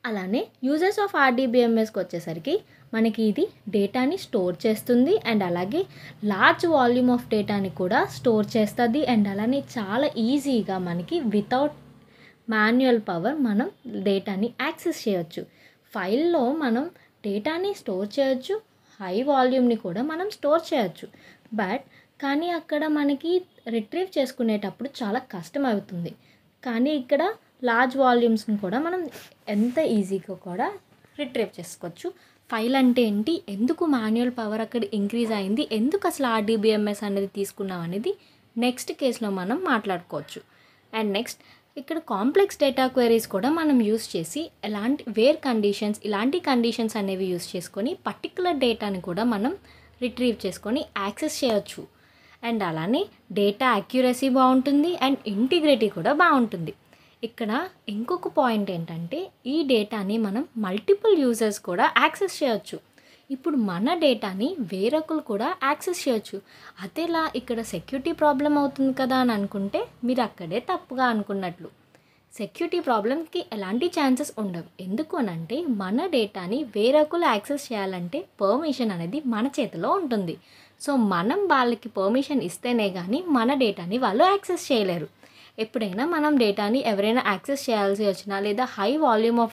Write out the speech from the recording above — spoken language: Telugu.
అలానే యూజెస్ ఆఫ్ ఆర్డీబీఎంఎస్కి వచ్చేసరికి మనకి ఇది డేటాని స్టోర్ చేస్తుంది అండ్ అలాగే లార్జ్ వాల్యూమ్ ఆఫ్ డేటాని కూడా స్టోర్ చేస్తుంది అండ్ అలానే చాలా ఈజీగా మనకి వితౌట్ మాన్యువల్ పవర్ మనం డేటాని యాక్సెస్ చేయొచ్చు. ఫైల్లో మనం డేటాని స్టోర్ చేయొచ్చు, హై వాల్యూమ్ని కూడా మనం స్టోర్ చేయొచ్చు. కానీ అక్కడ మనకి రిట్రీవ్ చేసుకునేటప్పుడు చాలా కష్టం అవుతుంది. కానీ ఇక్కడ లార్జ్ వాల్యూమ్స్ని కూడా మనం ఎంత ఈజీగా కూడా రిట్రీవ్ చేసుకోవచ్చు. ఫైల్ అంటే ఏంటి, ఎందుకు మాన్యువల్ పవర్ అక్కడ ఇంక్రీజ్ అయింది, ఎందుకు అసలు ఆర్డీబీఎంఎస్ అనేది తీసుకున్నాం అనేది నెక్స్ట్ కేసులో మనం మాట్లాడుకోవచ్చు. అండ్ నెక్స్ట్ ఇక్కడ కాంప్లెక్స్ డేటా క్వెరీస్ కూడా మనం యూస్ చేసి వేర్ కండిషన్స్ ఇలాంటి కండిషన్స్ అనేవి యూస్ చేసుకొని పర్టికులర్ డేటాని కూడా మనం రిట్రీవ్ చేసుకొని యాక్సెస్ చేయొచ్చు. అండ్ అలానే డేటా అక్యురసీ బాగుంటుంది అండ్ ఇంటిగ్రిటీ కూడా బాగుంటుంది. ఇక్కడ ఇంకొక పాయింట్ ఏంటంటే ఈ డేటాని మనం మల్టిపుల్ యూజర్స్ కూడా యాక్సెస్ చేయొచ్చు. ఇప్పుడు మన డేటాని వేరొకరు కూడా యాక్సెస్ చేయొచ్చు. అదేలా ఇక్కడ సెక్యూరిటీ ప్రాబ్లం అవుతుంది కదా అని అనుకుంటే మీరు అక్కడే తప్పుగా అనుకున్నట్లు. సెక్యూరిటీ ప్రాబ్లంకి ఎలాంటి ఛాన్సెస్ ఉండవు. ఎందుకు అనంటే మన డేటాని వేరొకరు యాక్సెస్ చేయాలంటే పర్మిషన్ అనేది మన చేతిలో ఉంటుంది. సో మనం వాళ్ళకి పర్మిషన్ ఇస్తేనే కానీ మన డేటాని వాళ్ళు యాక్సెస్ చేయలేరు. ఎప్పుడైనా మనం డేటాని ఎవరైనా యాక్సెస్ చేయాల్సి వచ్చినా లేదా హై వాల్యూమ్ ఆఫ్